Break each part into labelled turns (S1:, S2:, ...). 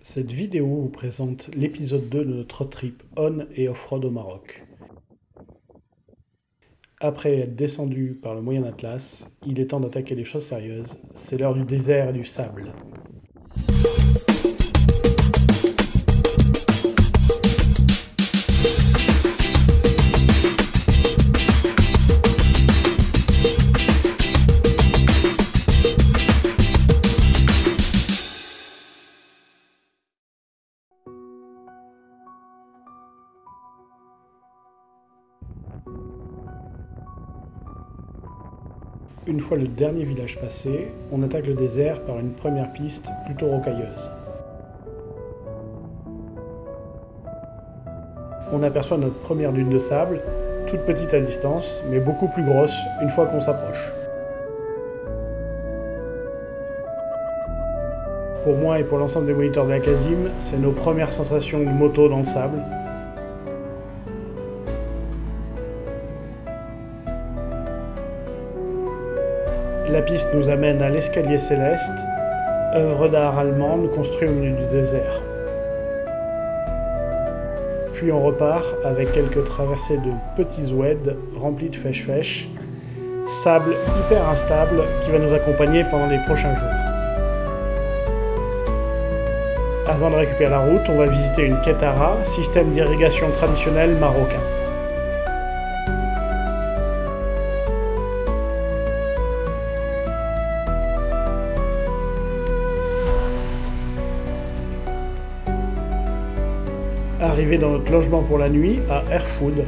S1: Cette vidéo vous présente l'épisode 2 de notre road trip on et off-road au Maroc. Après être descendu par le Moyen Atlas, il est temps d'attaquer les choses sérieuses. C'est l'heure du désert et du sable. Une fois le dernier village passé, on attaque le désert par une première piste plutôt rocailleuse. On aperçoit notre première dune de sable, toute petite à distance, mais beaucoup plus grosse une fois qu'on s'approche. Pour moi et pour l'ensemble des moniteurs de la Casim, c'est nos premières sensations de moto dans le sable. La piste nous amène à l'escalier céleste, œuvre d'art allemande construite au milieu du désert. Puis on repart avec quelques traversées de petits oueds remplis de fèche-fèche, sable hyper instable qui va nous accompagner pendant les prochains jours. Avant de récupérer la route, on va visiter une Ketara, système d'irrigation traditionnel marocain. Arrivé dans notre logement pour la nuit, à Erfoud,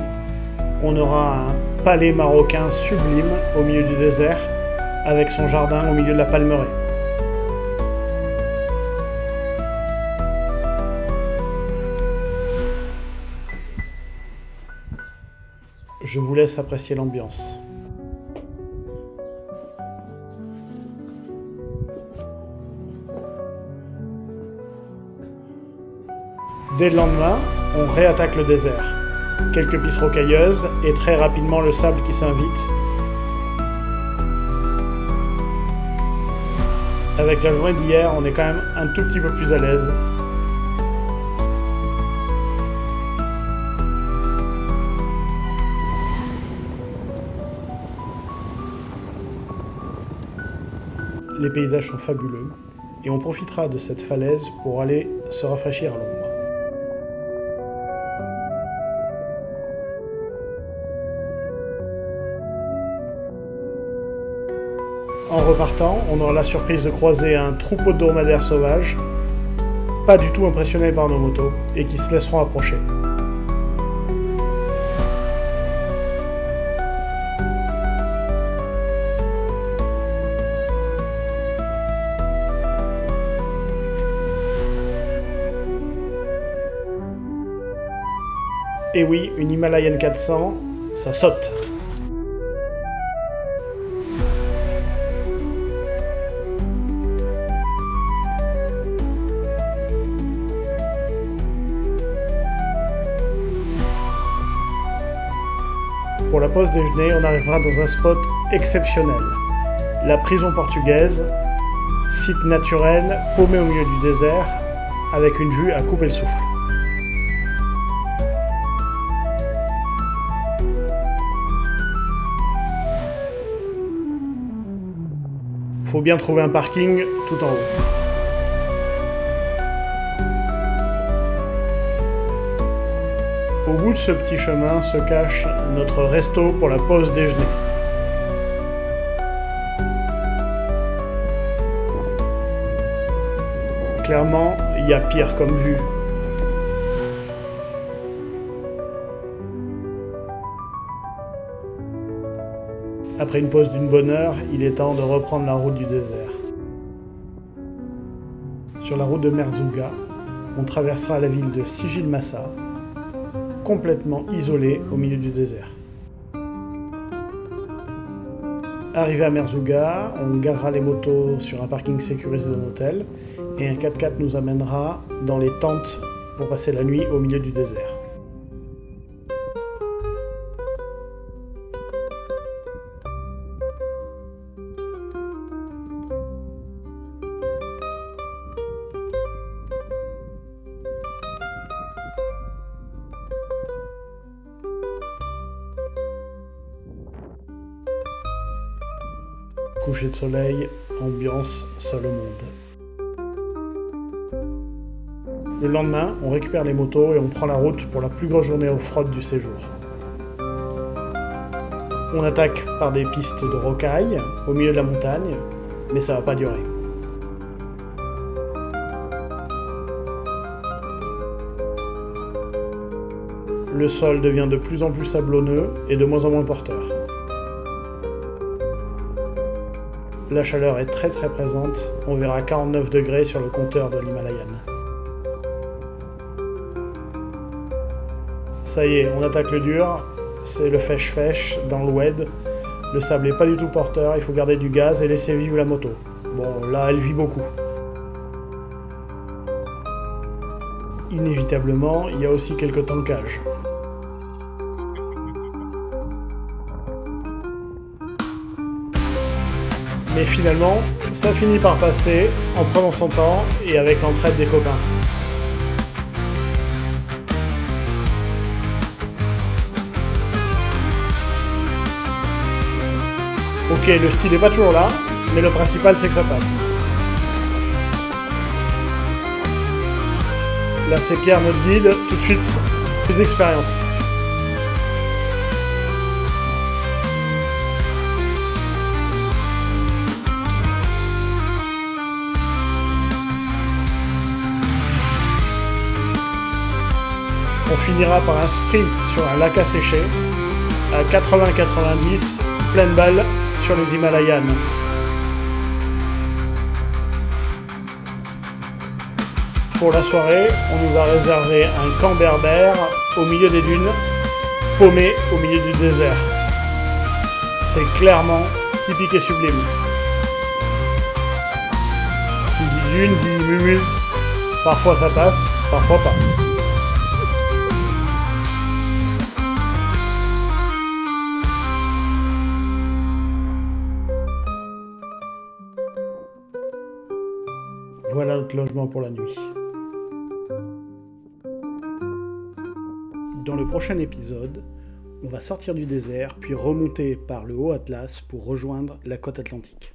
S1: on aura un palais marocain sublime au milieu du désert, avec son jardin au milieu de la palmeraie. Je vous laisse apprécier l'ambiance. Dès le lendemain, on réattaque le désert. Quelques pistes rocailleuses et très rapidement le sable qui s'invite. Avec la journée d'hier, on est quand même un tout petit peu plus à l'aise. Les paysages sont fabuleux et on profitera de cette falaise pour aller se rafraîchir à l'ombre. En repartant, on aura la surprise de croiser un troupeau de dromadaires sauvages, pas du tout impressionnés par nos motos, et qui se laisseront approcher. Et oui, une Himalayan 400, ça saute. Pour la pause déjeuner, on arrivera dans un spot exceptionnel. La prison portugaise, site naturel paumé au milieu du désert, avec une vue à couper le souffle. Faut bien trouver un parking tout en haut. Au bout de ce petit chemin se cache notre resto pour la pause déjeuner. Clairement, il y a pire comme vue. Après une pause d'une bonne heure, il est temps de reprendre la route du désert. Sur la route de Merzouga, on traversera la ville de Sijil Massa, complètement isolée au milieu du désert. Arrivé à Merzouga, on garera les motos sur un parking sécurisé d'un hôtel et un 4x4 nous amènera dans les tentes pour passer la nuit au milieu du désert. coucher de soleil, ambiance seul au monde. Le lendemain, on récupère les motos et on prend la route pour la plus grosse journée off-road du séjour. On attaque par des pistes de rocaille, au milieu de la montagne, mais ça va pas durer. Le sol devient de plus en plus sablonneux et de moins en moins porteur. La chaleur est très présente, on verra 49 degrés sur le compteur de l'Himalayan. Ça y est, on attaque le dur, c'est le fèche-fèche dans le WED. Le sable n'est pas du tout porteur, il faut garder du gaz et laisser vivre la moto. Bon, là, elle vit beaucoup. Inévitablement, il y a aussi quelques tankages. Mais finalement, ça finit par passer en prenant son temps et avec l'entraide des copains. Ok, le style n'est pas toujours là, mais le principal c'est que ça passe. Là c'est Pierre notre guide, tout de suite, plus d'expérience. On finira par un sprint sur un lac asséché, à 80-90, pleine balle sur les Himalayas. Pour la soirée, on nous a réservé un camp berbère au milieu des dunes, paumé au milieu du désert. C'est clairement typique et sublime. Qui dit dune, dit mumuse, parfois ça passe, parfois pas. Voilà notre logement pour la nuit. Dans le prochain épisode, on va sortir du désert, puis remonter par le Haut Atlas pour rejoindre la côte atlantique.